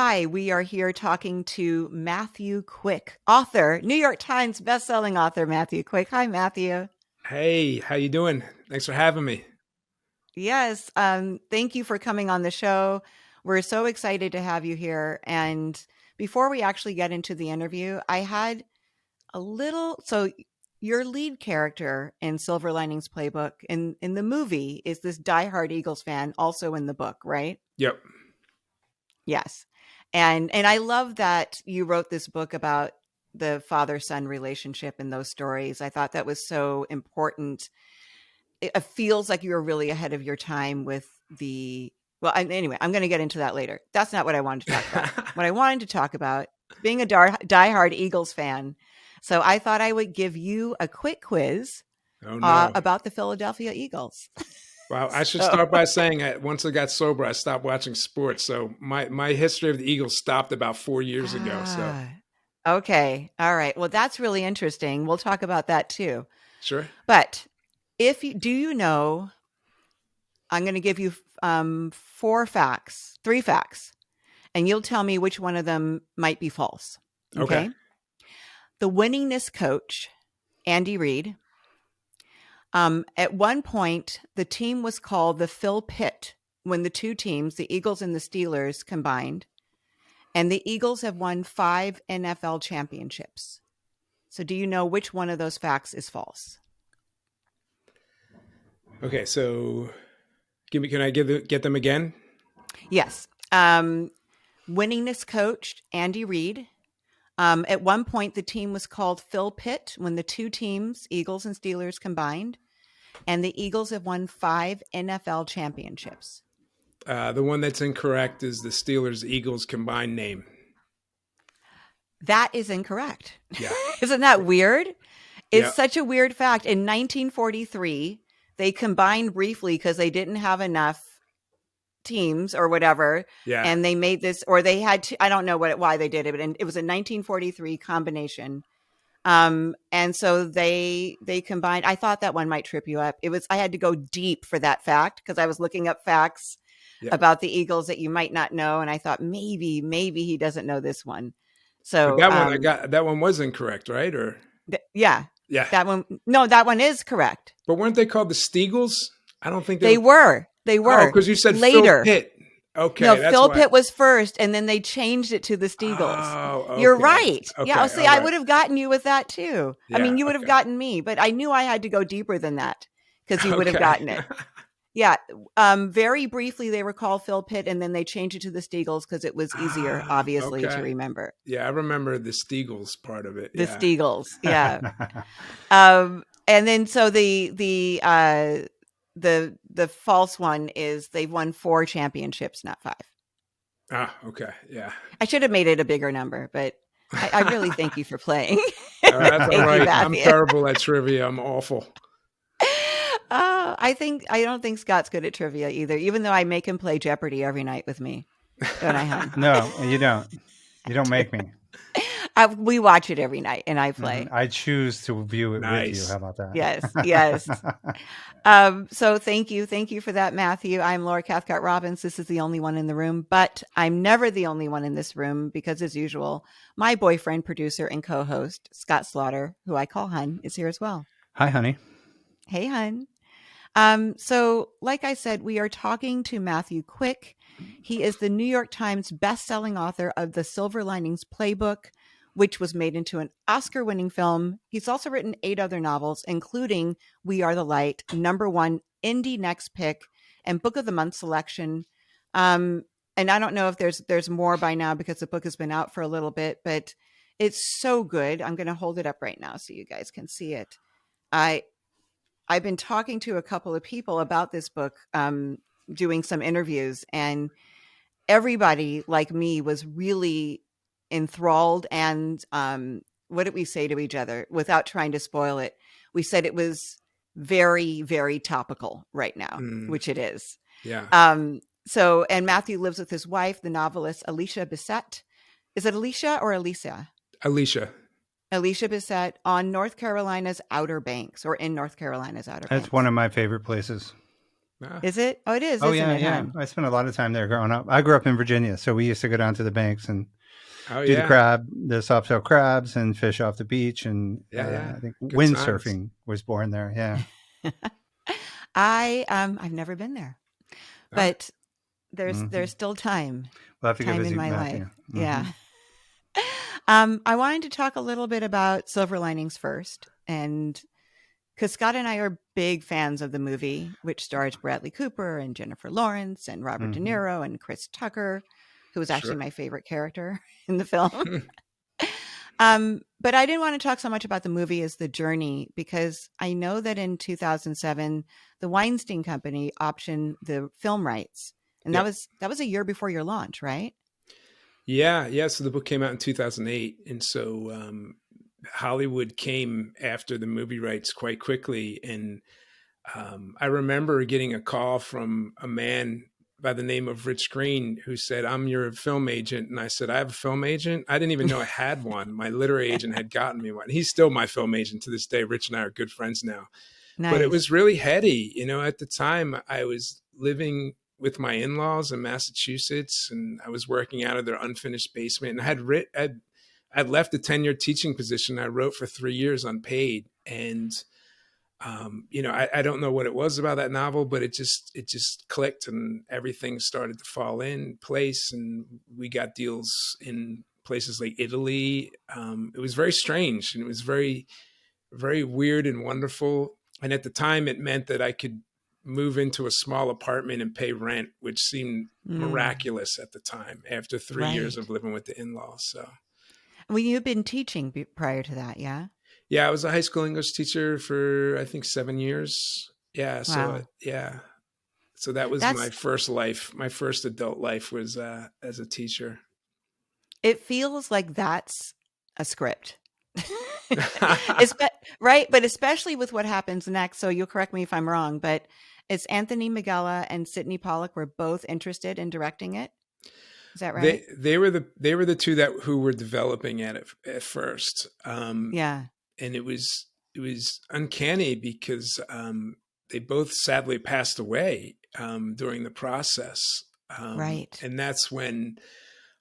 Hi, we are here talking to Matthew Quick, author, New York Times bestselling author Matthew Quick. Hi, Matthew. Hey, how you doing? Thanks for having me. Yes, thank you for coming on the show. We're so excited to have you here. And before we actually get into the interview, I had so your lead character in Silver Linings Playbook in the movie is this diehard Eagles fan, also in the book, right? Yep. Yes. And I love that you wrote this book about the father-son relationship in those stories. I thought that was so important. It feels like you were really ahead of your time with anyway, I'm going to get into that later. That's not what I wanted to talk about. What I wanted to talk about, being a diehard Eagles fan. So I thought I would give you a quick quiz about the Philadelphia Eagles. Wow, I should start by saying once I got sober, I stopped watching sports. So my history of the Eagles stopped about 4 years ago. So okay. All right. Well, that's really interesting. We'll talk about that too. Sure. But do you know, I'm going to give you three facts, and you'll tell me which one of them might be false. Okay. The winningest coach, Andy Reid. At one point, the team was called the Phil Pit when the two teams, the Eagles and the Steelers, combined. And the Eagles have won 5 NFL championships. So do you know which one of those facts is false? Okay, so can I get them again? Yes. Winningest coach, Andy Reid. At one point, the team was called Phil Pit when the two teams, Eagles and Steelers, combined. And the Eagles have won 5 NFL championships. The one that's incorrect is the Steelers-Eagles combined name. That is incorrect. Yeah. Isn't that weird? It's such a weird fact. In 1943, they combined briefly because they didn't have enough teams or whatever. Yeah. And they made this, or they had to, I don't know why they did it, but it was a 1943 combination. And so they combined. I thought that one might trip you up. I had to go deep for that fact because I was looking up facts about the Eagles that you might not know. And I thought maybe he doesn't know this one. So but that one was incorrect, right? Or yeah. That one is correct. But weren't they called the Steagles? I don't think they were. Oh, because you said later. Phil Pitt. Okay. No, Phil Pitt was first, and then they changed it to the Steagles. Oh, okay. You're right. Okay, yeah, see, I would have gotten you with that too. Yeah, I mean, you would have gotten me, but I knew I had to go deeper than that because you would have gotten it. Yeah. Very briefly, they were called Phil Pitt, and then they changed it to the Steagles because it was easier, obviously, to remember. Yeah, I remember the Steagles part of it. The Steagles, yeah. And then so the false one is they've won 4 championships, not 5. Okay. Yeah. I should have made it a bigger number, but I really thank you for playing. That's all right. I'm terrible at trivia. I'm awful. I don't think Scott's good at trivia either, even though I make him play Jeopardy every night with me. Don't I, hon? No, you don't. You don't make me. We watch it every night, and I play. Mm-hmm. I choose to view it with you. How about that? Yes. So thank you for that, Matthew. I'm Laura Cathcart-Robbins. This is the only one in the room, but I'm never the only one in this room because, as usual, my boyfriend, producer, and co-host, Scott Slaughter, who I call Hun, is here as well. Hi, honey. Hey, Hun. So like I said, we are talking to Matthew Quick. He is the New York Times bestselling author of The Silver Linings Playbook, which was made into an Oscar-winning film. He's also written 8 other novels, including We Are the Light, #1 Indie Next Pick, and Book of the Month selection. And I don't know if there's more by now because the book has been out for a little bit, but it's so good. I'm going to hold it up right now so you guys can see it. I've been talking to a couple of people about this book, doing some interviews, and everybody like me was really enthralled. And what did we say to each other without trying to spoil it? We said it was very, very topical right now, which it is. Yeah. And Matthew lives with his wife, the novelist Alicia Bissett. Is it Alicia or Alicia? Alicia Bissett on North Carolina's Outer Banks, or in North Carolina's Outer Banks. That's one of my favorite places. Ah. Is it? Oh, it is, Oh isn't yeah, it, yeah. hon? I spent a lot of time there growing up. I grew up in Virginia, so we used to go down to the banks and Oh do yeah. the soft shell crabs and fish off the beach. And Yeah, yeah. I think Good times. windsurfing was born there. Yeah. I've never been there, Ah. but there's Hmm. still We'll have to go time in visit my life. Matthew. Hmm. Yeah. I wanted to talk a little bit about Silver Linings first, and because Scott and I are big fans of the movie, which stars Bradley Cooper and Jennifer Lawrence and Robert De Hmm. Niro and Chris Tucker, who was actually Sure. my favorite character in the film. But I didn't want to talk so much about the movie as the journey, because I know that in 2007, the Weinstein Company optioned the film rights, and Yep. that was a year before your launch, right? Yeah, yeah. So the book came out in 2008, and so Hollywood came after the movie rights quite quickly. And I remember getting a call from a man by the name of Rich Green who said, "I'm your film agent." And I said, "I have a film agent?" I didn't even know I had one. My literary agent had gotten me one. He's still my film agent to this day. Rich and I are good friends now. But it Nice. was really heady. At the time I was living with my in-laws in Massachusetts, and I was working out of their unfinished basement. And I'd left a tenured teaching position. I wrote for 3 years unpaid. And I don't know what it was about that novel, but it just clicked, and everything started to fall in place. And we got deals in places like Italy. It was very strange, and it was very, very weird and wonderful. And at the time, it meant that I could move into a small apartment and pay rent, which seemed Mm, miraculous at the time after 3 years of right. living with the in-laws. So, Well, you've been teaching prior to that, yeah? yeah, I was a high school English teacher for, I think, 7 years. Yeah. So, Wow. yeah. So that was my That's first life. My first adult life was as a teacher. It feels like that's a script. Espe Right? But especially with what happens next, so you'll correct me if I'm wrong, but it's Anthony Minghella and Sydney Pollack were both interested in directing it. Is that right? They were the two that who were developing at first. Yeah. And it was uncanny because they both sadly passed away during the process, Right. and that's when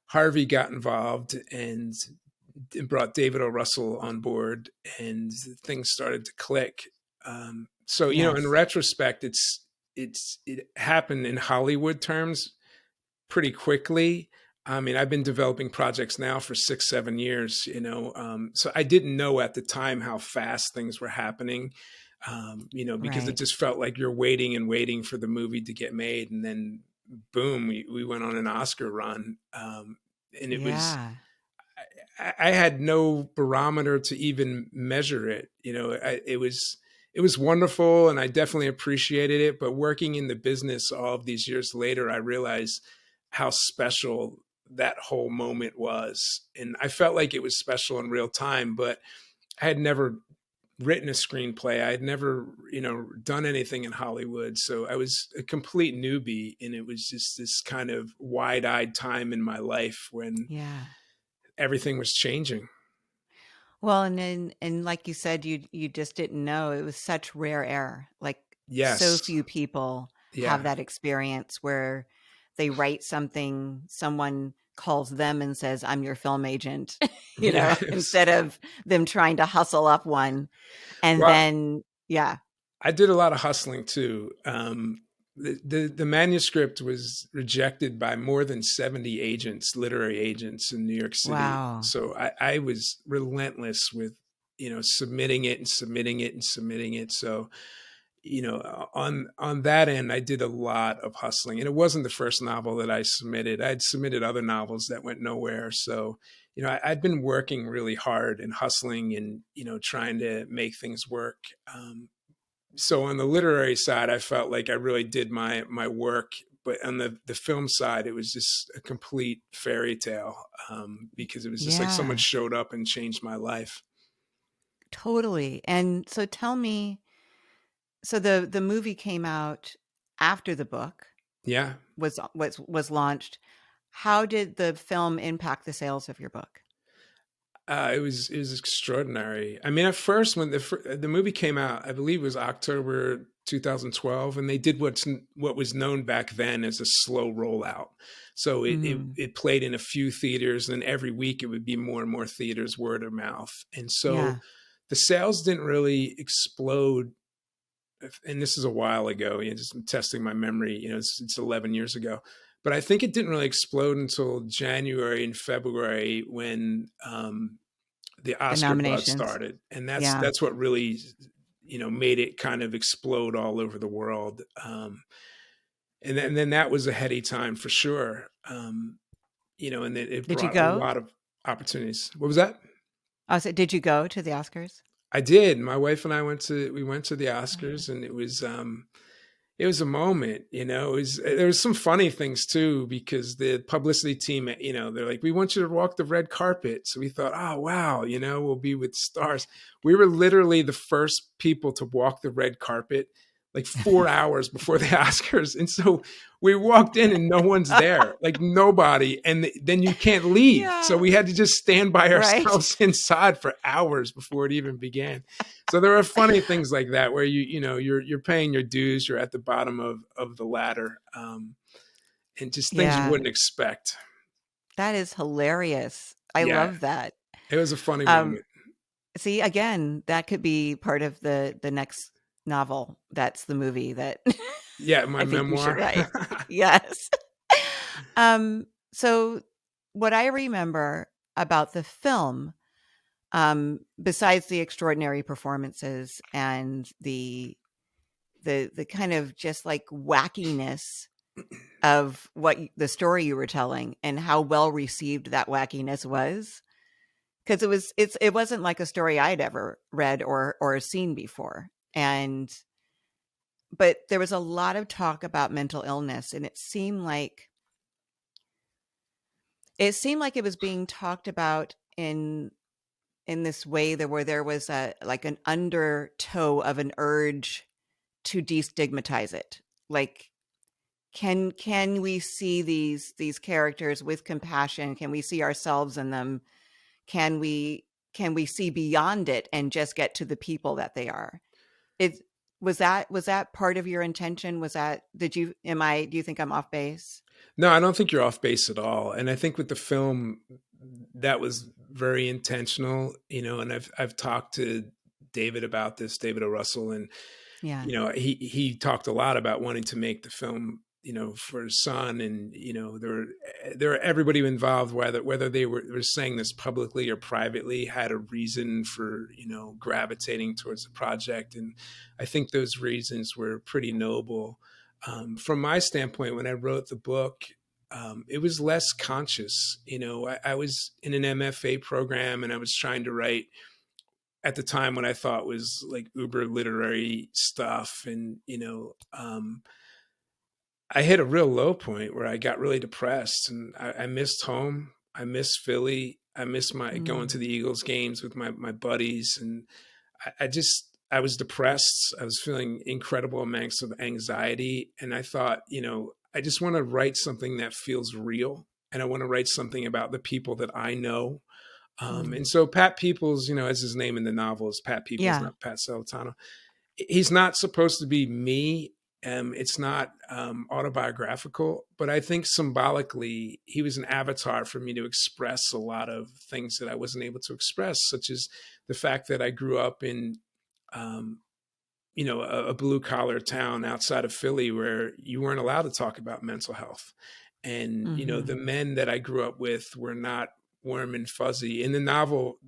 Harvey got involved and brought David O. Russell on board, and things started to click. So in Yes. retrospect, it happened in Hollywood terms pretty quickly. I mean, I've been developing projects now for 6, 7 years, so I didn't know at the time how fast things were happening, because it Right. just felt like you're waiting and waiting for the movie to get made. And then boom, we went on an Oscar run. And it was, Yeah. I had no barometer to even measure it. It was wonderful, and I definitely appreciated it. But working in the business all of these years later, I realized how special that whole moment was. And I felt like it was special in real time, but I had never written a screenplay. I had never, done anything in Hollywood. So I was a complete newbie, and it was just this kind of wide-eyed time in my life when Yeah. everything was changing. Well, and like you said, you just didn't know. It was such rare air. Like, so Yes. few people have Yeah. that experience where they write something, someone calls them and says, "I'm your film agent," Yeah. instead of them trying to hustle up one. And Well, then, yeah, I did a lot of hustling too. The manuscript was rejected by more than 70 agents, literary agents in New York City. wow. So I was relentless with, submitting it and submitting it and submitting it. So, on that end, I did a lot of hustling. And it wasn't the first novel that I submitted. I'd submitted other novels that went nowhere. So, I'd been working really hard and hustling and, trying to make things work. So on the literary side, I felt like I really did my work. But on the film side, it was just a complete fairy tale, because it was just like someone Yeah, showed up and changed my life. totally. And so tell me, so the movie came out after the book Yeah. was launched. How did the film impact the sales of your book? It was extraordinary. I mean, at first when the movie came out, I believe it was October 2012, and they did what was known back then as a slow rollout. So Mhm. it played in a few theaters, and every week it would be more and more theaters, word of mouth. And so Yeah. the sales didn't really explode. And this is a while ago, just testing my memory, it's 11 years ago. But I think it didn't really explode until January and February when the The Oscar buzz nominations. started. And Yeah. that's what really, made it kind of explode all over the world. And then that was a heady time for sure. And it Did you brought a go? lot of opportunities. What was that? Oh, so did you go to the Oscars? I did. My wife and I we went to the Oh, yeah. Oscars, and it was a moment. There was some funny things too, because the publicity team, they're like, we want you to walk the red carpet. So we thought, oh wow, we'll be with stars. We were literally the first people to walk the red carpet, like 4 hours before the Oscars. And so we walked in and no one's there, like nobody. And then you can't leave. So Yeah. we had to just stand by Right. ourselves inside for hours before it even began. So there are funny things like that where you're paying your dues, you're at the bottom of the ladder, and just things you Yeah. wouldn't expect. That is hilarious. I Yeah, love that. it was a funny Um, moment. See, again, that could be part of the next novel. That's the movie that Yeah, my I think you should memoir. write. Yes. So what I remember about the film, besides the extraordinary performances and the kind of just like wackiness of the story you were telling and how well received that wackiness was, because it wasn't like a story I'd ever read or seen before. But there was a lot of talk about mental illness, and it seemed like it was being talked about in this way where there was an undertow of an urge to destigmatize it. Like, can we see these characters with compassion? Can we see ourselves in them? Can we see beyond it and just get to the people that they are? It was that part of your intention? Do you think I'm off base? No, I don't think you're off base at all. And I think with the film, that was very intentional. And I've talked to David about this, David O. Russell, and Yeah. he talked a lot about wanting to make the film, for his son, and there were everybody involved, whether they were saying this publicly or privately, had a reason for gravitating towards the project, and I think those reasons were pretty noble. From my standpoint, when I wrote the book, it was less conscious. I was in an MFA program, and I was trying to write at the time what I thought was like uber literary stuff. And, I hit a real low point where I got really depressed, and I missed home. I missed Philly. I missed my going to Mm. the Eagles games with my buddies. And I was depressed. I was feeling incredible amounts of anxiety. And I thought, I just want to write something that feels real. And I want to write something about the people that I know. And Mm. so Pat Peoples, as his name in the novel is Pat Peoples, Yeah. not Pat Celentano. He's not supposed to be me. It's not autobiographical, but I think symbolically he was an avatar for me to express a lot of things that I wasn't able to express, such as the fact that I grew up in, um, a blue collar town outside of Philly where you weren't allowed to talk about mental health. And, the Mhm. men that I grew up with were not warm and fuzzy. In the novel,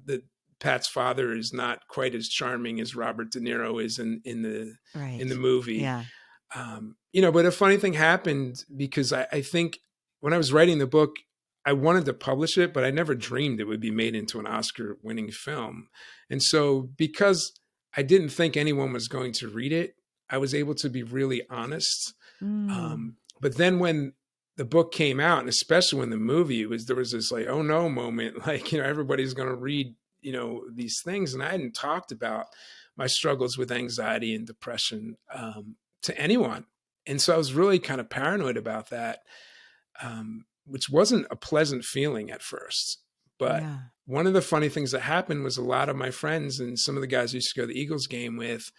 Pat's father is not quite as charming as Robert De Niro is in the Right. movie. Yeah. But a funny thing happened because I think when I was writing the book, I wanted to publish it, but I never dreamed it would be made into an Oscar winning film. And so because I didn't think anyone was going to read it, I was able to be really honest. Mm. But then when the book came out, and especially when the movie there was this like, oh no moment, like, everybody's going to read, these things. And I hadn't talked about my struggles with anxiety and depression to anyone. And so I was really kind of paranoid about that, which wasn't a pleasant feeling at first. But Yeah. one of the funny things that happened was a lot of my friends and some of the guys I used to go to the Eagles game with,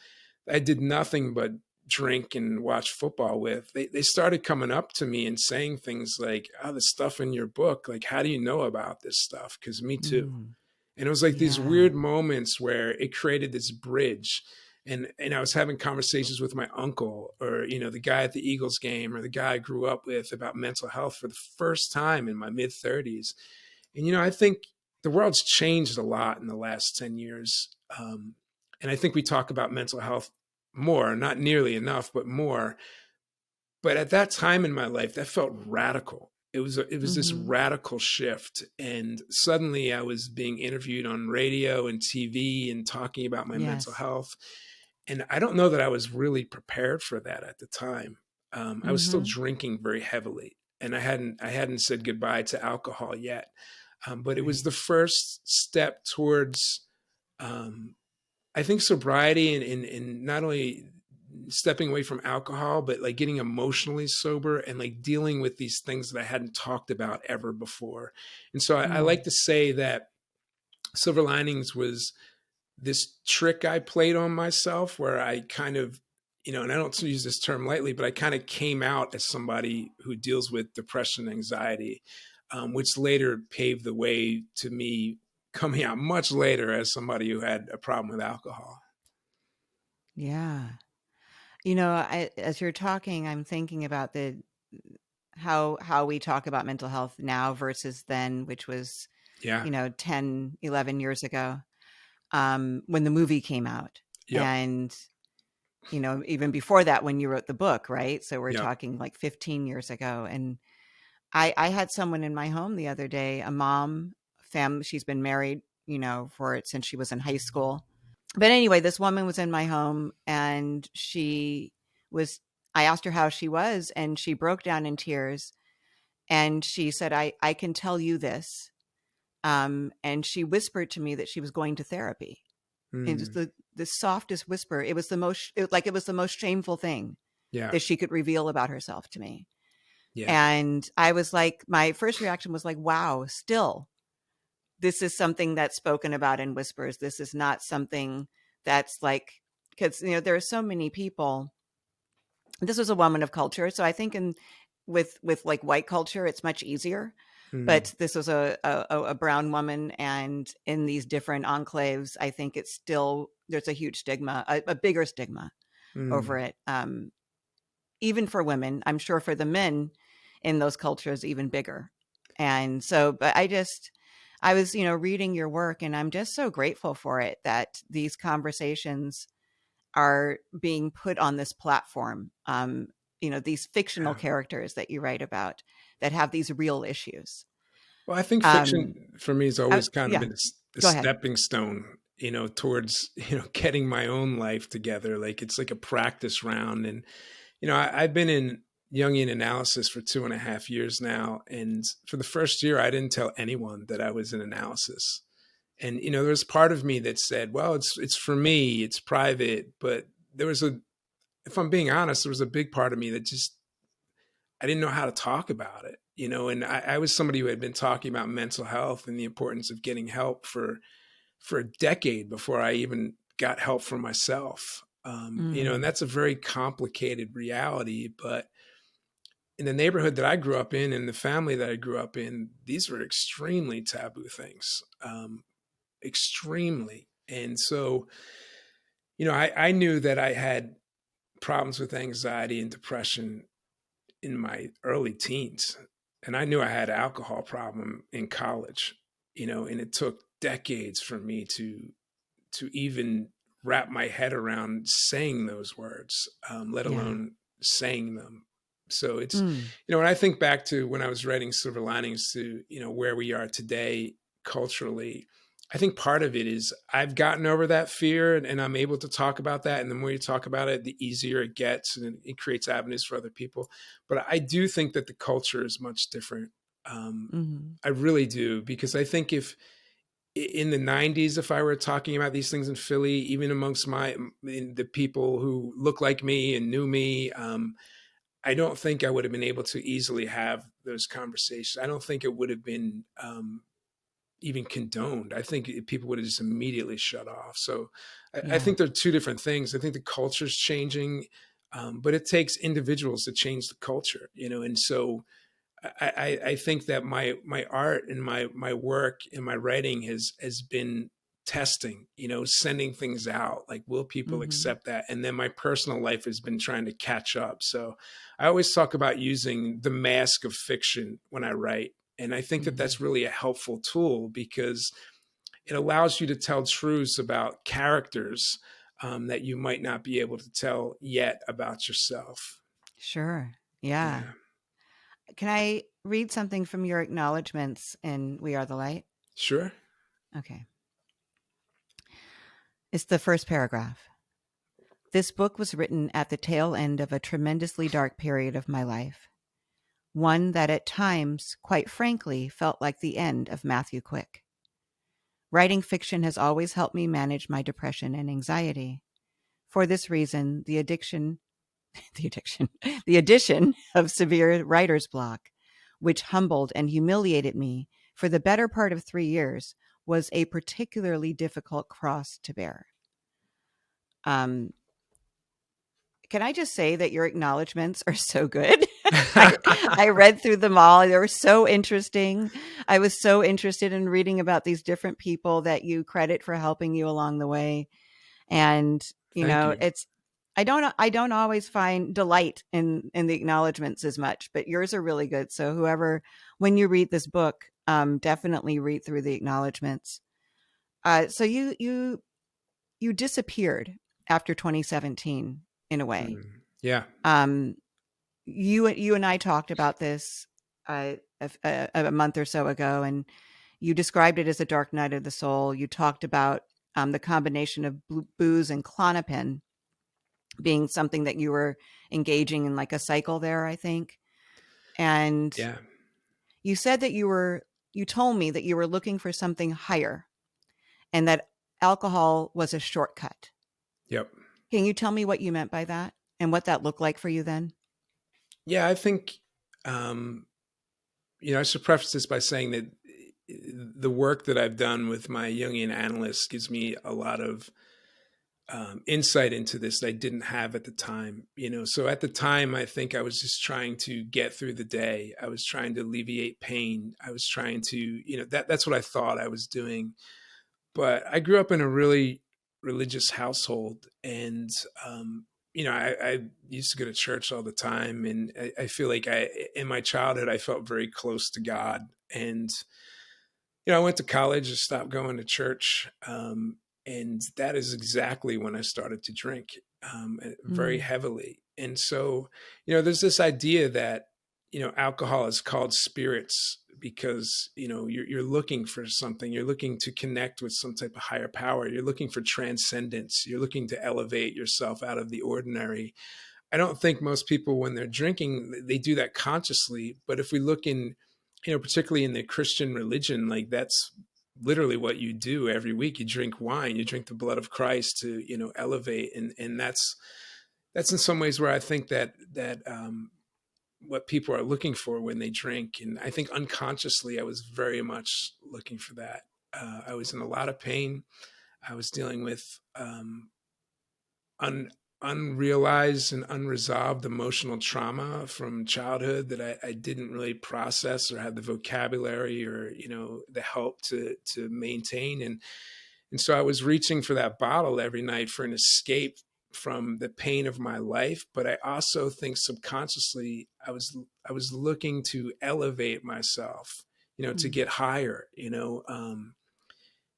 I did nothing but drink and watch football with, they started coming up to me and saying things like, "Oh, the stuff in your book, like, how do you know about this stuff? Because me too." Mm. And it was like these Yeah. weird moments where it created this bridge. And I was having conversations with my uncle, or, the guy at the Eagles game, or the guy I grew up with, about mental health for the first time in my mid 30s. And, I think the world's changed a lot in the last 10 years. And I think we talk about mental health more, not nearly enough, but more. But at that time in my life, that felt radical. It was this Mm-hmm. radical shift, and suddenly I was being interviewed on radio and TV and talking about my mental Yes. health. And I don't know that I was really prepared for that at the time. I was still Mm-hmm. drinking very heavily, and I hadn't said goodbye to alcohol yet. But it was Right. the first step towards, I think, sobriety, and not only stepping away from alcohol, but like getting emotionally sober and like dealing with these things that I hadn't talked about ever before. And so I Mm. like to say that Silver Linings was this trick I played on myself, where I kind of, and I don't use this term lightly, but I kind of came out as somebody who deals with depression and anxiety, which later paved the way to me coming out much later as somebody who had a problem with alcohol. Yeah. As you're talking, I'm thinking about the how we talk about mental health now versus then, which was, Yeah. 10, 11 years ago, when the movie came out. Yep. And, even before that, when you wrote the book, right? So we're Yep. talking like 15 years ago. And I had someone in my home the other day, a mom, she's been married, for it since she was in high school. But anyway, this woman was in my home, and was, I asked her how she was, and she broke down in tears. And she said, I can tell you this. And she whispered to me that she was going to therapy. And just Mm. the softest whisper. It was the most shameful thing Yeah. that she could reveal about herself to me. Yeah. And I was like, my first reaction was like, wow, still, this is something that's spoken about in whispers. This is not something that's like, because, there are so many people. This was a woman of culture. So I think with like white culture, it's much easier. Mm. But this was a brown woman, and in these different enclaves, I think it's still, there's a huge stigma, a bigger stigma over Mm. it. Even for women, I'm sure for the men in those cultures, even bigger. And so, but I was, reading your work, and I'm just so grateful for it, that these conversations are being put on this platform. These fictional Yeah. characters that you write about that have these real issues. Well, I think Um, fiction for me has always kind of yeah, been a go ahead. stepping stone, towards, getting my own life together. Like it's like a practice round. And, I've been in Jungian analysis for 2.5 years now. And for the first year, I didn't tell anyone that I was in analysis. And, there was part of me that said, well, it's for me, it's private. But if I'm being honest, there was a big part of me that just, I didn't know how to talk about it, and I was somebody who had been talking about mental health and the importance of getting help for a decade before I even got help for myself. And Mm, that's a very complicated reality. But in the neighborhood that I grew up in and the family that I grew up in, these were extremely taboo things, extremely. And so, I knew that I had problems with anxiety and depression in my early teens. And I knew I had an alcohol problem in college, and it took decades for me to even wrap my head around saying those words, let yeah. alone saying them. So it's, Mm, when I think back to when I was writing Silver Linings to, where we are today culturally, I think part of it is I've gotten over that fear, and I'm able to talk about that. And the more you talk about it, the easier it gets, and it creates avenues for other people. But I do think that the culture is much different. mm, I really do, because I think if in the 90s, if I were talking about these things in Philly, even amongst the people who look like me and knew me, I don't think I would have been able to easily have those conversations. I don't think it would have been even condoned. I think people would have just immediately shut off. So I yeah. think they're two different things. I think the culture's changing. But it takes individuals to change the culture, and so I think that my art and my work and my writing has been testing, sending things out, like, will people Mm-hmm. accept that? And then my personal life has been trying to catch up. So I always talk about using the mask of fiction when I write. And I think that Mm-hmm. that's really a helpful tool because it allows you to tell truths about characters that you might not be able to tell yet about yourself. Sure. Yeah. Yeah, Can I read something from your acknowledgments in We Are the Light? sure. Okay. It's the first paragraph. This book was written at the tail end of a tremendously dark period of my life, one that at times, quite frankly, felt like the end of Matthew Quick. Writing fiction has always helped me manage my depression and anxiety. For this reason, the addition of severe writer's block, which humbled and humiliated me for the better part of 3 years, was a particularly difficult cross to bear. Um, can I just say that your acknowledgments are so good? I read through them all. They were so interesting. I was so interested in reading about these different people that you credit for helping you along the way. And, Thank you. it's I don't always find delight in the acknowledgments as much, but yours are really good. So whoever, when you read this book, definitely read through the acknowledgments. So you disappeared after 2017 in a way. Yeah. Um, you and I talked about this a month or so ago, and you described it as a dark night of the soul. You talked about the combination of booze and Klonopin being something that you were engaging in, like a cycle there, I think. And Yeah. you said that you told me that you were looking for something higher and that alcohol was a shortcut. Yep. Can you tell me what you meant by that and what that looked like for you then? Yeah. I think, I should preface this by saying that the work that I've done with my Jungian analyst gives me a lot of insight into this that I didn't have at the time. So at the time, I think I was just trying to get through the day. I was trying to alleviate pain. I was trying to, that's what I thought I was doing. But I grew up in a really religious household, and I used to go to church all the time, and I feel like in my childhood, I felt very close to God. And I went to college and stopped going to church, and that is exactly when I started to drink, very Mm, heavily. And so, there's this idea that alcohol is called spirits because you're looking for something. You're looking to connect with some type of higher power. You're looking for transcendence. You're looking to elevate yourself out of the ordinary. I don't think most people, when they're drinking, they do that consciously. But if we look in, particularly in the Christian religion, like, that's literally what you do every week. You drink wine, you drink the blood of Christ to, elevate. And that's in some ways where I think that what people are looking for when they drink. And I think unconsciously, I was very much looking for that. I was in a lot of pain. I was dealing with un, unrealized and unresolved emotional trauma from childhood that I didn't really process or have the vocabulary or the help to maintain. And so I was reaching for that bottle every night for an escape from the pain of my life. But I also think subconsciously I was looking to elevate myself, to mm, get higher,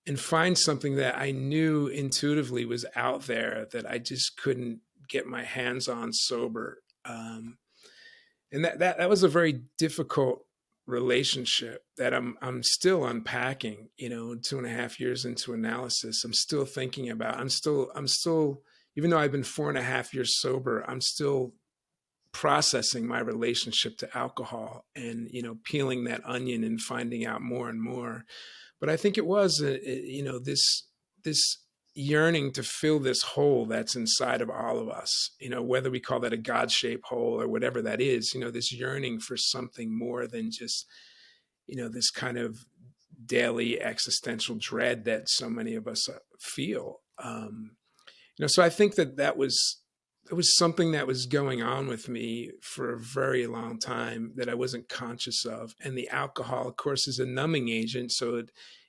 and find something that I knew intuitively was out there that I just couldn't get my hands on sober. And that was a very difficult relationship that I'm still unpacking. 2.5 years into analysis, I'm still thinking about. I'm still even though I've been 4.5 years sober, I'm still processing my relationship to alcohol and peeling that onion and finding out more and more. But I think it was this yearning to fill this hole that's inside of all of us, whether we call that a God-shaped hole or whatever that is, this yearning for something more than just this kind of daily existential dread that so many of us feel. So I think that was it was something that was going on with me for a very long time that I wasn't conscious of. And the alcohol, of course, is a numbing agent, so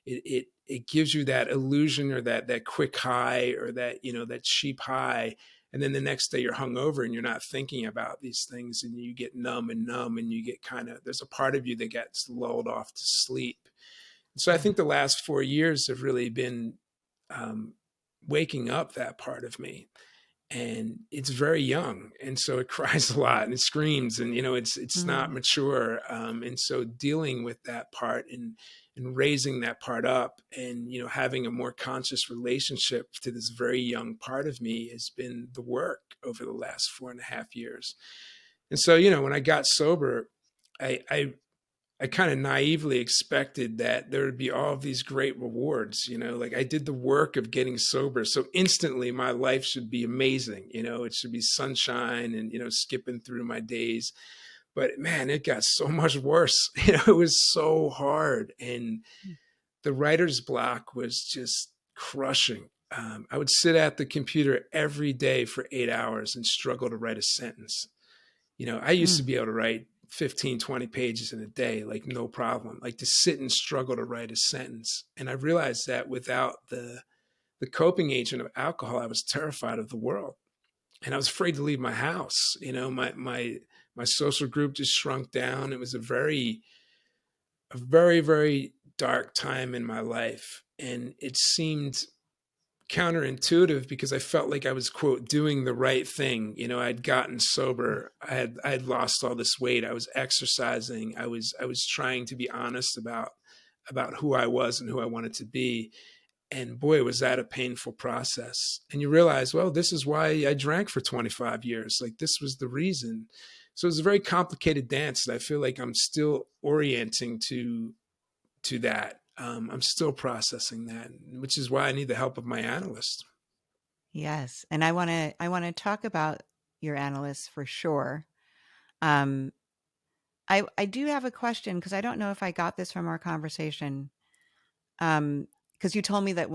it gives you that illusion, or that quick high, or that, that cheap high. And then the next day you're hungover and you're not thinking about these things, and you get numb and numb, and you get there's a part of you that gets lulled off to sleep. So I Yeah. think the last 4 years have really been um, waking up that part of me, and it's very young, and so it cries a lot and it screams, and it's not Mm. mature, and so dealing with that part, and raising that part up, and having a more conscious relationship to this very young part of me has been the work over the last 4.5 years. And so when I got sober, I kind of naively expected that there would be all of these great rewards, like I did the work of getting sober. So instantly my life should be amazing. It should be sunshine and, skipping through my days. But man, it got so much worse. It was so hard. And the writer's block was just crushing. I would sit at the computer every day for 8 hours and struggle to write a sentence. I used to Mm. be able to write 15, 20 pages in a day, like no problem, like to sit and struggle to write a sentence. And I realized that without the coping agent of alcohol, I was terrified of the world. And I was afraid to leave my house. My social group just shrunk down. It was a very, very dark time in my life. And it seemed counterintuitive because I felt like I was, quote, doing the right thing. I'd gotten sober. I had lost all this weight. I was exercising. I was trying to be honest about who I was and who I wanted to be. And boy, was that a painful process. And you realize, well, this is why I drank for 25 years. Like this was the reason. So it's a very complicated dance that I feel like I'm still orienting to that. I'm still processing that, which is why I need the help of my analyst. Yes. And I want to talk about your analysts for sure. Um, I do have a question because I don't know if I got this from our conversation. Because you told me that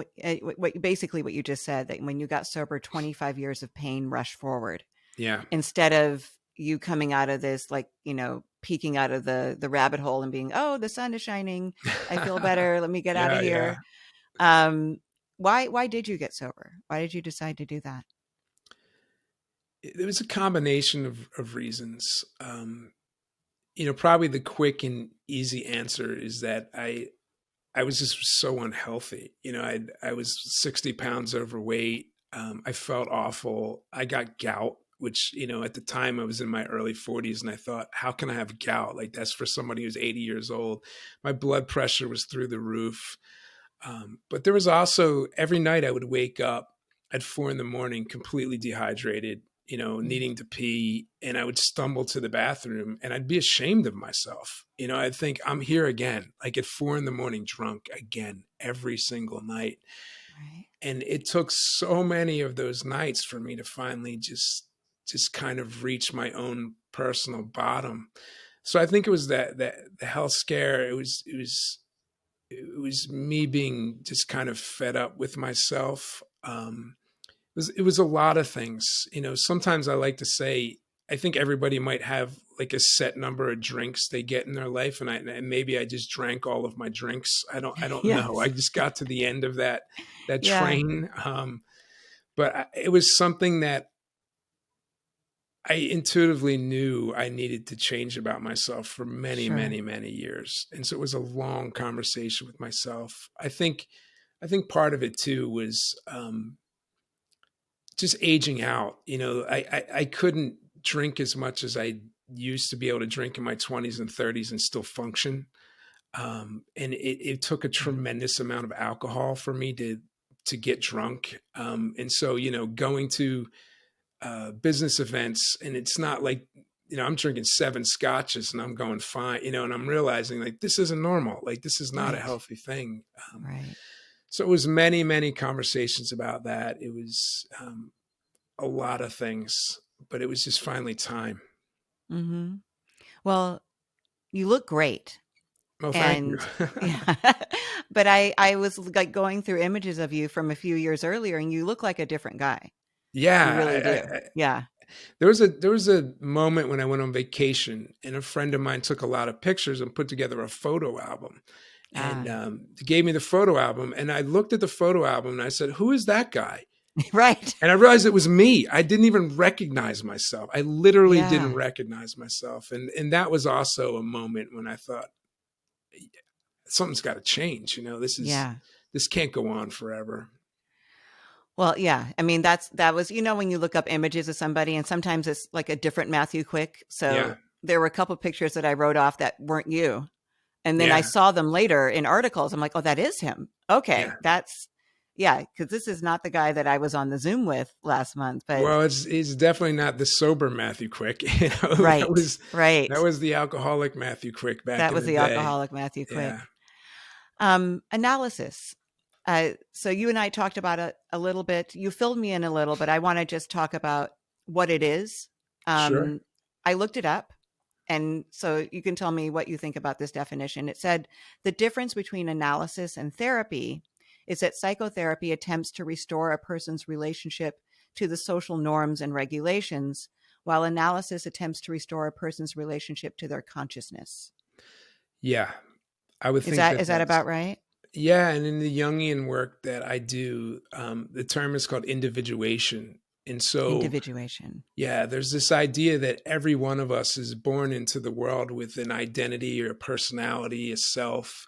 basically what you just said, that when you got sober, 25 years of pain rushed forward Yeah. instead of you coming out of this, like, peeking out of the rabbit hole and being, oh, the sun is shining. I feel better. Let me get out of Yeah, yeah. here. Why did you get sober? Why did you decide to do that? There was a combination of reasons. Probably the quick and easy answer is that I was just so unhealthy. I was 60 pounds overweight. I felt awful. I got gout, which, at the time I was in my early 40s, and I thought, how can I have gout? Like that's for somebody who's 80 years old. My blood pressure was through the roof. But there was also every night I would wake up at 4 in the morning, completely dehydrated, Mm. needing to pee. And I would stumble to the bathroom and I'd be ashamed of myself. I'd think I'm here again, like at 4 in the morning, drunk again, every single night. Right. And it took so many of those nights for me to finally just kind of reach my own personal bottom. So I think it was that the health scare. It was me being just kind of fed up with myself. It was a lot of things. Sometimes I like to say, I think everybody might have like a set number of drinks they get in their life, and maybe I just drank all of my drinks. I don't know. I Yes. just got to the end of that Yeah. train. But it was something that I intuitively knew I needed to change about myself for many, Sure. many, many years. And so it was a long conversation with myself. I think part of it too was just aging out. I couldn't drink as much as I used to be able to drink in my 20s and 30s and still function. And it took a Yeah. tremendous amount of alcohol for me to get drunk. And so going to business events, and it's not like I'm drinking 7 scotches and I'm going fine, and I'm realizing like this isn't normal, like this is not a Right. healthy thing. Right. So it was many, many conversations about that. It was a lot of things, but it was just finally time. Hmm. Well, you look great. Well, thank you. And yeah, but I was like going through images of you from a few years earlier, and you look like a different guy. You Yeah, really do. Yeah. There was a moment when I went on vacation, and a friend of mine took a lot of pictures and put together a photo album, and Ah, gave me the photo album. And I looked at the photo album and I said, "Who is that guy?" right. And I realized it was me. I didn't even recognize myself. I literally didn't Yeah. recognize myself, and that was also a moment when I thought something's got to change. Yeah. This can't go on forever. Well, yeah. I mean, that was, when you look up images of somebody and sometimes it's like a different Matthew Quick. Yeah, So there were a couple pictures that I wrote off that weren't you. And then I yeah, saw them later in articles. I'm like, oh, that is him. yeah. Okay. Yeah, because this is not the guy that I was on the Zoom with last month. But Well, it's definitely not the sober Matthew Quick. That right, was that right. was the alcoholic Matthew Quick back That in was the the day. alcoholic Matthew Yeah, Quick. Analysis. So you and I talked about it a little bit. You filled me in a little, but I want to just talk about what it is. sure. I looked it up. And so you can tell me what you think about this definition. It said the difference between analysis and therapy is that psychotherapy attempts to restore a person's relationship to the social norms and regulations, while analysis attempts to restore a person's relationship to their consciousness. Yeah, I would Is think that that is that that's about right? yeah. And in the Jungian work that I do, the term is called individuation. And so, Individuation. yeah, there's this idea that every one of us is born into the world with an identity or a personality, a self,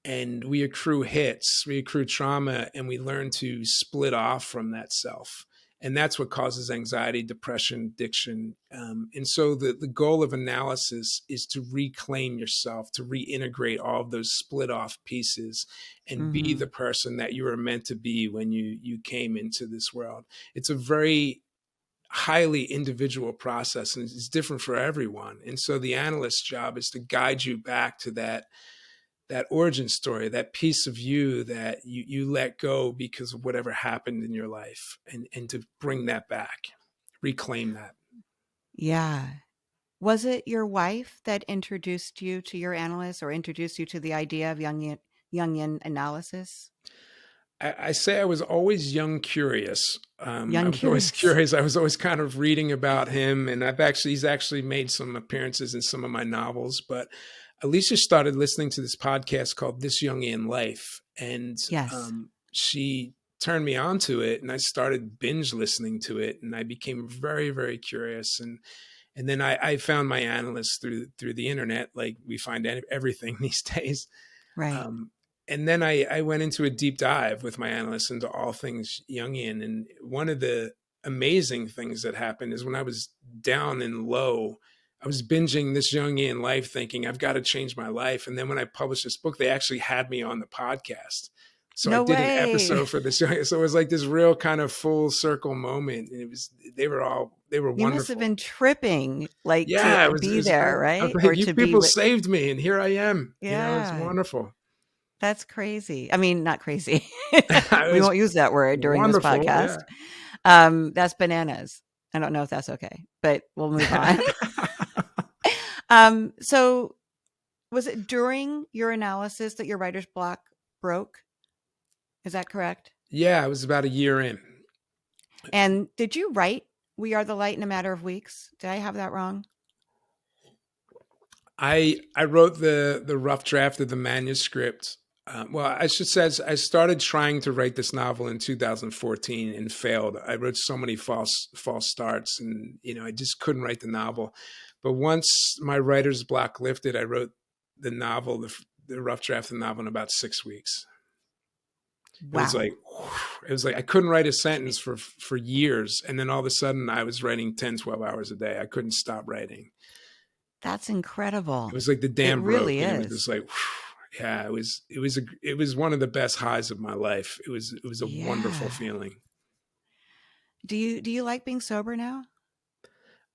and we accrue hits, we accrue trauma, and we learn to split off from that self. And that's what causes anxiety, depression, addiction. And so the goal of analysis is to reclaim yourself, to reintegrate all of those split off pieces and be the Hmm. person that you were meant to be when you came into this world. It's a very highly individual process, and it's different for everyone. And so the analyst's job is to guide you back to that origin story, that piece of you that you let go because of whatever happened in your life, and to bring that back, reclaim that. Yeah. Was it your wife that introduced you to your analyst or introduced you to the idea of Jungian analysis? I say I was always young curious. I Young was always curious. curious. I was always kind of reading about him, and he's actually made some appearances in some of my novels. But Alicia started listening to this podcast called This Jungian Life, and Yes. she turned me on to it, and I started binge listening to it, and I became very, very curious. And then I found my analyst through the internet, like we find everything these days. Right. Um, and then I went into a deep dive with my analyst into all things Jungian. And one of the amazing things that happened is when I was down and low, I was binging This Jungian Life thinking, I've got to change my life. And then when I published this book, they actually had me on the podcast. So I No did an way. episode for this. So it was like this real kind of full circle moment. And they were You must have wonderful. been tripping, like, to Yeah, be I there, was right? Or like, you to be people with. saved me, and here I am. It's Yeah, wonderful. that's crazy. I mean, not crazy. It We was won't use that word during this wonderful, podcast. yeah. That's bananas. I don't know if that's okay, but we'll move on. So was it during your analysis that your writer's block broke? Is that correct? Yeah, I was about a year in. And did you write We Are the Light in a matter of weeks? Did I have that wrong? I wrote the rough draft of the manuscript. Well, I should say I started trying to write this novel in 2014 and failed. I wrote so many false starts, and I just couldn't write the novel. But once my writer's block lifted, I wrote the novel, the rough draft of the novel, in about 6 weeks. It was like Wow. I couldn't write a sentence for years, and then all of a sudden I was writing 10, 12 hours a day. I couldn't stop writing. That's It incredible. was like the It dam broke, really and it was is. just like, yeah, it was one of the best highs of my life. It was a wonderful Yeah. feeling. Do you like being sober now?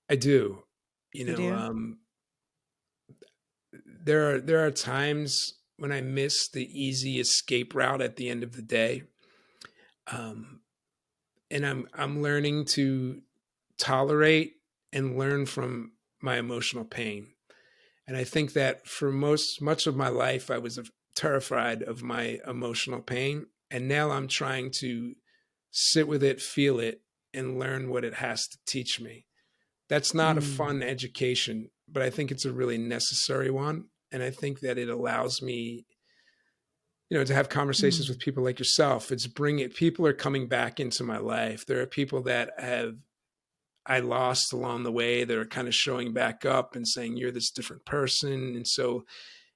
I do. You You know, do? there are times when I miss the easy escape route at the end of the day, um, and I'm learning to tolerate and learn from my emotional pain. And I think that for much of my life, I was terrified of my emotional pain. And now I'm trying to sit with it, feel it, and learn what it has to teach me. That's not a Mm, fun education, but I think it's a really necessary one. And I think that it allows me, to have conversations mm, with people like yourself. It's bringing people are coming back into my life. There are people that I lost along the way that are kind of showing back up and saying you're this different person. And so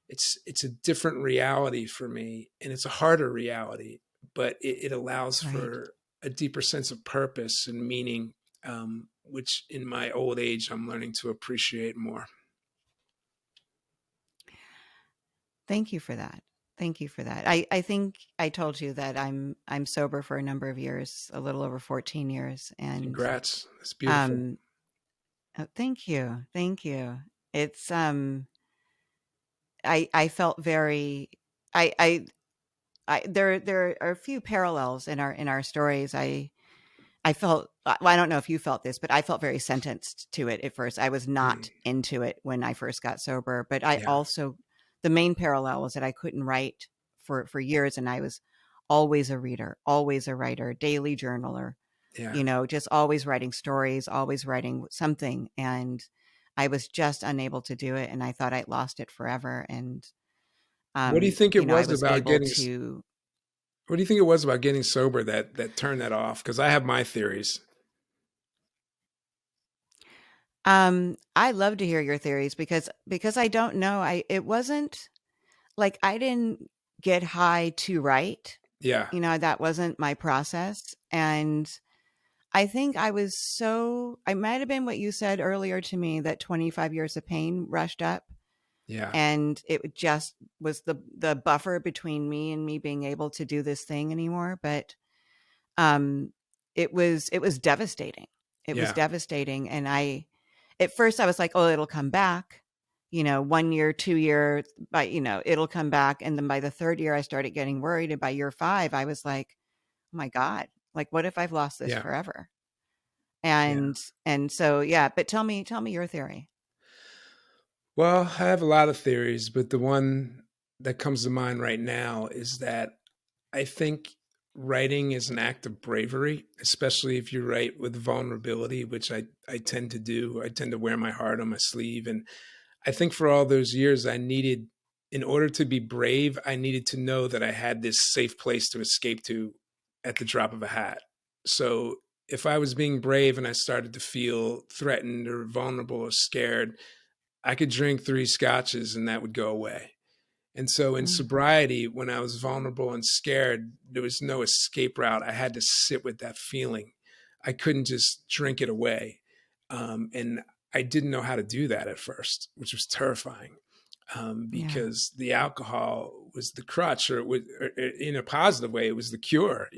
it's a different reality for me, and it's a harder reality, but it allows right. for a deeper sense of purpose and meaning, which in my old age I'm learning to appreciate more. Thank you for that. Thank you for that. I think I told you that I'm sober for a number of years, a little over 14 years. And Congrats. That's beautiful. um oh, thank you. Thank you. It's I felt very I there are a few parallels in our stories. I felt, well, I don't know if you felt this, but I felt very sentenced to it at first. I was Mm, not into it when I first got sober, but I yeah. also, the main parallel was that I couldn't write for years, and I was always a reader, always a writer, daily journaler, Yeah. just always writing stories, always writing something. And I was just unable to do it. And I thought I'd lost it forever. And, What do you think it I was was about able getting to, what do you think it was about getting sober that turned that off? Because I have my theories. I love to hear your theories because I don't know. It wasn't like I didn't get high to write. Yeah. That wasn't my process. And I think I might have been what you said earlier to me, that 25 years of pain rushed up, Yeah. and it just was the buffer between me being able to do this thing anymore. But um it was devastating. It was Yeah. devastating. And at first I was like, oh, it'll come back, 1 year, 2 year, but it'll come back. And then by the third year I started getting worried, and by year 5 I was like, oh my God, like what if I've lost this Yeah. forever? Yeah. And so yeah, but tell me your theory. Well, I have a lot of theories, but the one that comes to mind right now is that I think writing is an act of bravery, especially if you write with vulnerability, which I tend to do. I tend to wear my heart on my sleeve. And I think for all those years, in order to be brave, I needed to know that I had this safe place to escape to at the drop of a hat. So if I was being brave and I started to feel threatened or vulnerable or scared, I could drink 3 scotches and that would go away. And so in Mm, sobriety, when I was vulnerable and scared, there was no escape route. I had to sit with that feeling. I couldn't just drink it away. And I didn't know how to do that at first, which was terrifying, yeah. because the alcohol was the crutch, or in a positive way, it was the cure.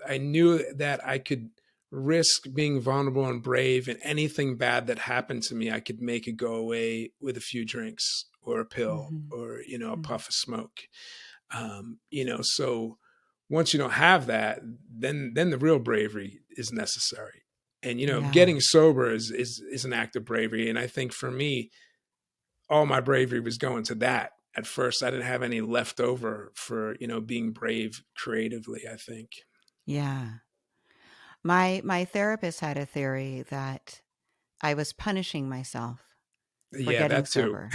I knew that I could risk being vulnerable and brave, and anything bad that happened to me, I could make it go away with a few drinks or a pill Hmm. or, a Hmm. puff of smoke. So once you don't have that, then the real bravery is necessary. And, Yeah. getting sober is an act of bravery. And I think for me, all my bravery was going to that. At first, I didn't have any left over for, being brave creatively, I think. Yeah. My therapist had a theory that I was punishing myself for Yeah, getting that too. sober.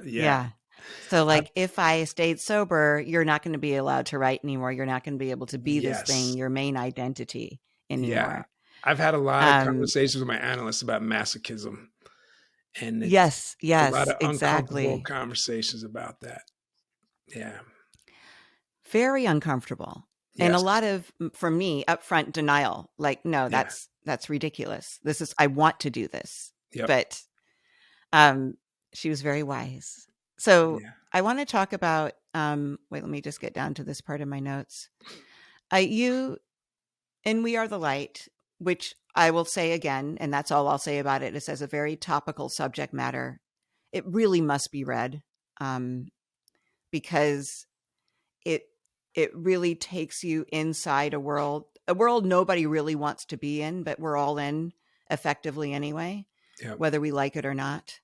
Yeah. Yeah. So, I, like, if I stayed sober, you're not going to be allowed to write anymore. You're not going to be able to be this thing, yes. your main identity Yeah. anymore. I've had a lot of Um, conversations with my analysts about masochism, and yes, it's a lot yes, of uncomfortable exactly. conversations about that. Yeah. Very uncomfortable. And a Yes. lot of, for me, upfront denial. Like, no, Yeah. that's ridiculous. I want to do this. Yep. But um, she was very wise. So Yeah. I want to talk about, wait, let me just get down to this part of my notes. You and We Are the Light, which I will say again, and that's all I'll say about it. It says a very topical subject matter. It really must be read, um, because it it really takes you inside a world nobody really wants to be in, but we're all in effectively anyway, Yep. whether we like it or not.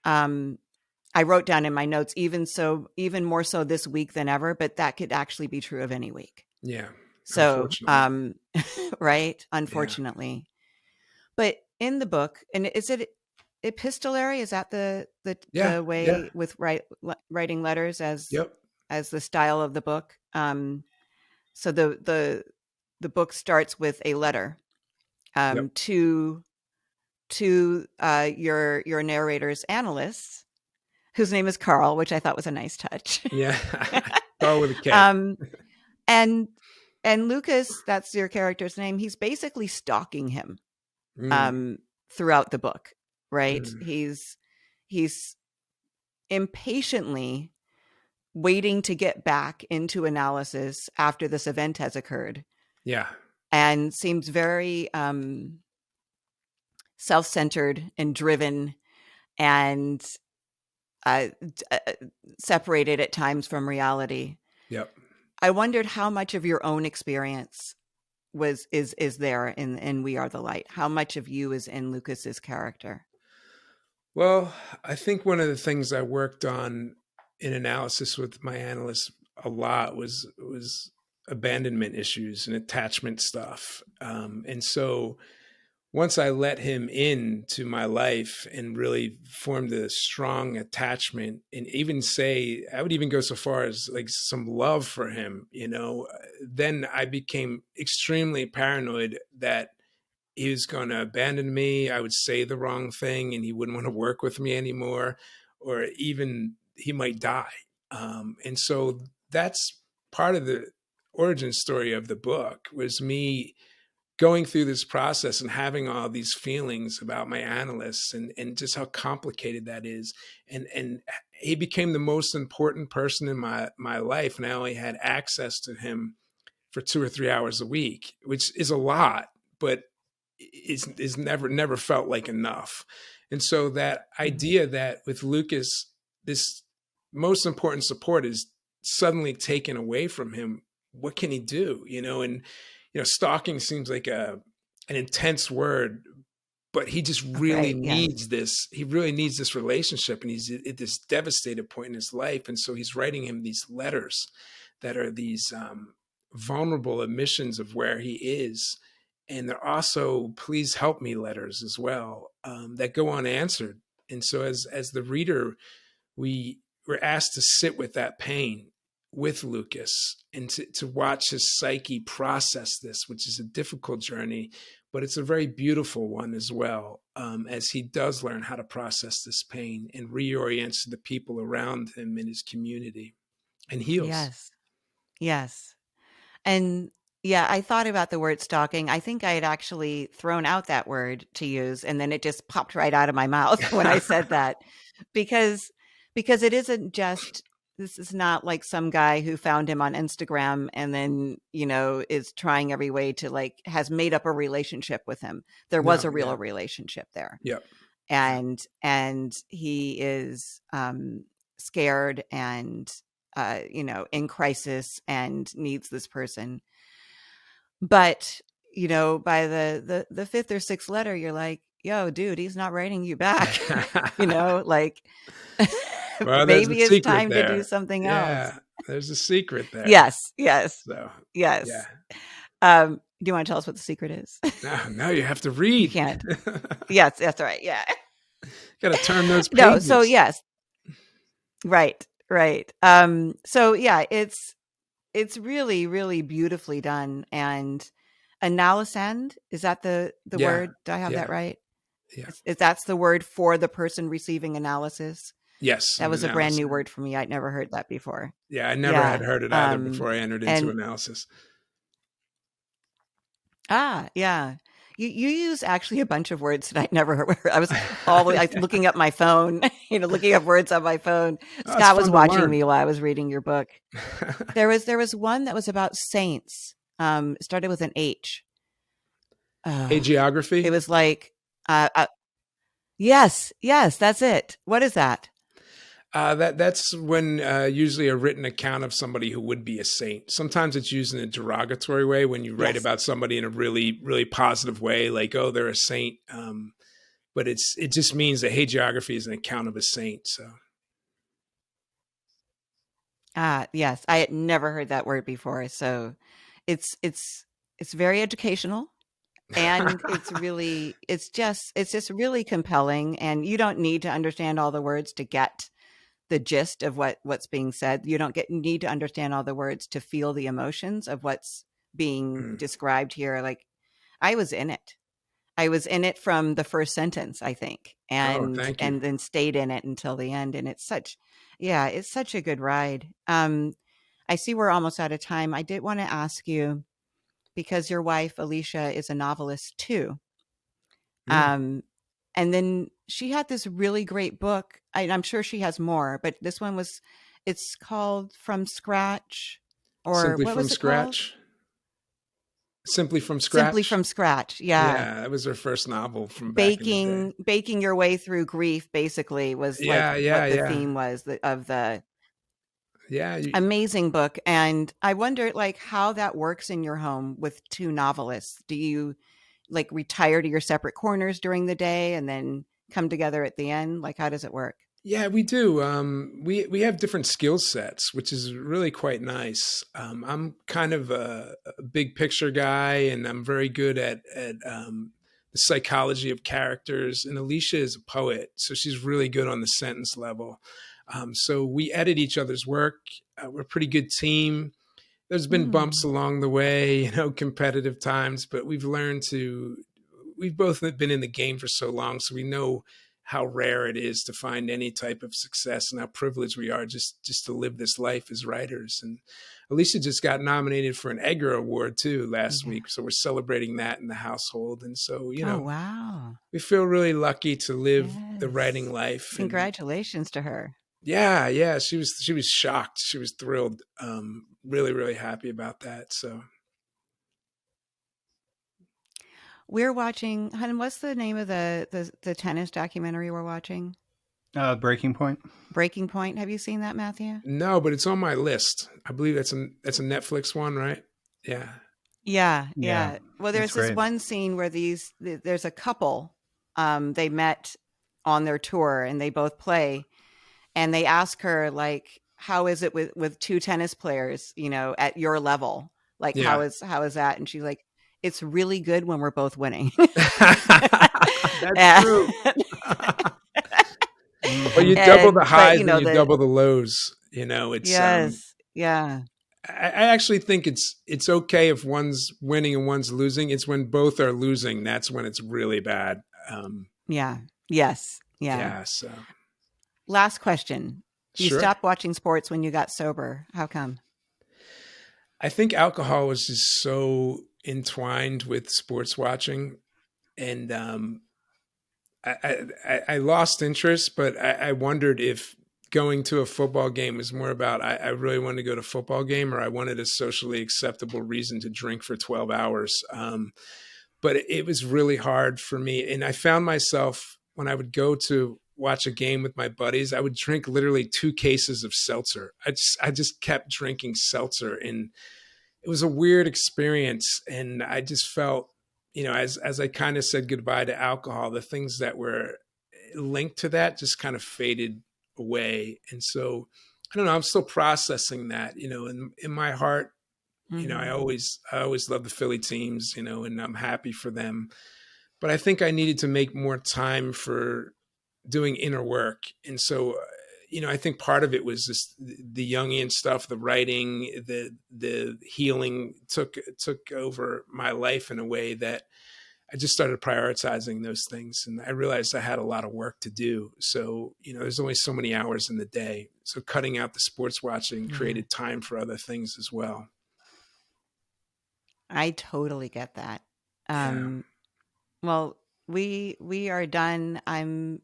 Um, I wrote down in my notes, even more so this week than ever, but that could actually be true of any week. Yeah. So, Unfortunately. right, Yeah. unfortunately. But in the book, and is it epistolary? Is that Yeah, the yeah, way with writing letters yep, as the style of the book? So the book starts with a letter yep, to your narrator's analyst, whose name is Carl, which I thought was a nice touch. yeah. Carl with a K. um, and Lucas, that's your character's name. He's basically stalking him Mm, um, throughout the book, right? mm, He's impatiently waiting to get back into analysis after this event has occurred, yeah, and seems very self-centered and driven, and uh, separated at times from reality. yep. I wondered how much of your own experience is there in We Are the Light. How much of you is in Lucas's character? Well, I think one of the things I worked on in analysis with my analysts a lot was abandonment issues and attachment stuff. And so once I let him into my life and really formed a strong attachment, and even say, I would even go so far as like some love for him, then I became extremely paranoid that he was going to abandon me. I would say the wrong thing and he wouldn't want to work with me anymore, or even he might die. And so that's part of the origin story of the book, was me going through this process and having all these feelings about my analysts, and just how complicated that is. And he became the most important person in my life. And I only had access to him for 2 or 3 hours a week, which is a lot, but is never felt like enough. And so that Mhm. idea that with Lucas, this most important support is suddenly taken away from him, what can he do? And stalking seems like an intense word, but he just really Right. Yes. needs this. He really needs this relationship, and he's at this devastated point in his life. And so he's writing him these letters that are these vulnerable admissions of where he is. And they're also please help me letters as well, that go unanswered. And so as the reader, we were asked to sit with that pain with Lucas, and to watch his psyche process this, which is a difficult journey, but it's a very beautiful one as well, as he does learn how to process this pain and reorients to the people around him in his community and heals. Yes. Yes. And yeah, I thought about the word stalking. I think I had actually thrown out that word to use, and then it just popped right out of my mouth when I said that, because it isn't just, this is not like some guy who found him on Instagram and then, is trying every way to, like, has made up a relationship with him. There was No, a yeah, real relationship there. yep, yeah, And he is scared and in crisis and needs this person. But by the fifth or sixth letter, you're like, yo, dude, he's not writing you back. Like, well, there's a maybe it's secret time to do there. something else. Yeah, there's a secret there. Yes, yes, So, yeah. yes. Do you want to tell us what the secret is? Now you have to You read. can't. Yes, that's right. Yeah. Got to turn those No, so pages. yes, right, right. So yeah, it's really, really beautifully done. And analysand, is that the Yeah, word? Do I have that yeah, right? yeah. Is that's the word for the person receiving analysis? Yes, That an was a brand analysis. new word for me. I'd never heard that before. Yeah, I never had Yeah. heard it either before I entered into And analysis. yeah. You use actually a bunch of words that I'd never heard. I was always Yeah. looking up my phone, looking up words on my phone. Oh, it's Scott was fun to watching learn. me while I was reading your book. There was one that was about saints. It started with an H. It Hagiography. was like, yes, yes, that's it. What is that? That's when usually a written account of somebody who would be a saint. Sometimes it's used in a derogatory way when you write Yes. about somebody in a really, really positive way, like, oh, they're a saint. But it just means that hagiography is an account of a saint. So Yes, I had never heard that word before. So it's it's very educational. And it's just really compelling, and you don't need to understand all the words to get the gist of what's being said. You don't need to understand all the words to feel the emotions of what's being Mm. described here. Like, I was in it. I was in it from the first sentence, I think, Oh, thank you. and then stayed in it until the end. And it's such a good ride. I see we're almost out of time. I did want to ask you, because your wife Alicia is a novelist too. Mm. Um, and then she had this really great book. I'm sure she has more, but this one was, it's called From Scratch, or Simply what from was it called? scratch. Simply from Simply scratch. from Scratch. Yeah. Yeah, that was her first novel from back in the day. Baking your way through grief basically was like Yeah, yeah, what the yeah, theme was of the yeah. amazing book. And I wonder like how that works in your home with two novelists. Do you like retire to your separate corners during the day and then come together at the end? Like, how does it work? Yeah, we do. We have different skill sets, which is really quite nice. I'm kind of a big picture guy, and I'm very good at the psychology of characters. And Alicia is a poet, so she's really good on the sentence level. So we edit each other's work. We're a pretty good team. There's been bumps Mm. along the way, competitive times, but we've both been in the game for so long, so we know how rare it is to find any type of success and how privileged we are just to live this life as writers. And Alicia just got nominated for an Edgar Award too last Yeah. week, so we're celebrating that in the household. And so, Oh, wow. we feel really lucky to live the writing Yes. life. And Congratulations to her. yeah, yeah, she was shocked. She was thrilled. Really, really happy about that. So We're watching, hun, what's the name of the tennis documentary we're watching? Breaking Point. Breaking Point. Have you seen that, Matthew? no, but it's on my list. I believe that's a Netflix one, right? Yeah. Yeah, Yeah, yeah. Well, it's there's this great. one scene where there's a couple, they met on their tour and they both play, and they ask her like, how is it with two tennis players, at your level? Like, Yeah. how is that? And she's like, it's really good when we're both winning. That's and, true. Well, you Hmm. double the but highs and you the double the lows. It's yes, yeah, I actually think it's okay if one's winning and one's losing. It's when both are losing that's when it's really bad. yeah, yes, yeah. Yeah, so Last question. You sure. stopped watching sports when you got sober. How come? I think alcohol was just so entwined with sports watching, and I lost interest, but I wondered if going to a football game was more about I really wanted to go to a football game, or I wanted a socially acceptable reason to drink for 12 hours. But it was really hard for me. And I found myself when I would go to watch a game with my buddies, I would drink literally 2 cases of seltzer. I just kept drinking seltzer, and it was a weird experience. And I just felt, as I kind of said goodbye to alcohol, the things that were linked to that just kind of faded away. And so I don't know, I'm still processing that, in my heart. I Mhm. always love the Philly teams, and I'm happy for them. But I think I needed to make more time for doing inner work. And so, I think part of it was just the Jungian stuff, the writing, the healing took over my life in a way that I just started prioritizing those things. And I realized I had a lot of work to do. So, there's only so many hours in the day. So cutting out the sports watching Yeah, created time for other things as well. I totally get that. Yeah. Um, well, we are done. I'm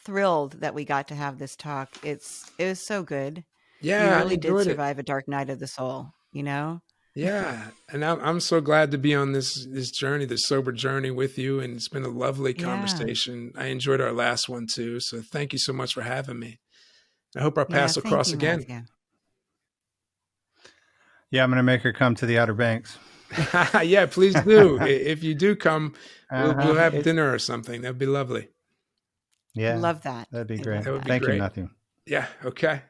thrilled that we got to have this talk. It was so good. You Yeah, I really did enjoyed it. survive a dark night of the soul, you know? Yeah, and I'm so glad to be on this journey, this sober journey with you, and it's been a lovely Yeah. conversation. I enjoyed our last one too, so thank you so much for having me. I hope our Yeah, paths will thank cross you, again. Matthew. Yeah, I'm gonna make her come to the Outer Banks. Yeah, please do. If you do come, we'll Uh-huh. have dinner or something. That'd be lovely. I'd Yeah, love that. that'd be I'd great. love That would be that. Thank you, great. Matthew. Yeah, okay.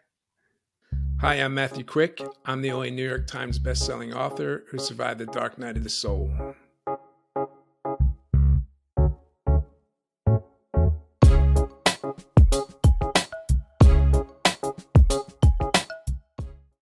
Hi, I'm Matthew Quick. I'm the only New York Times bestselling author who survived the dark night of the soul.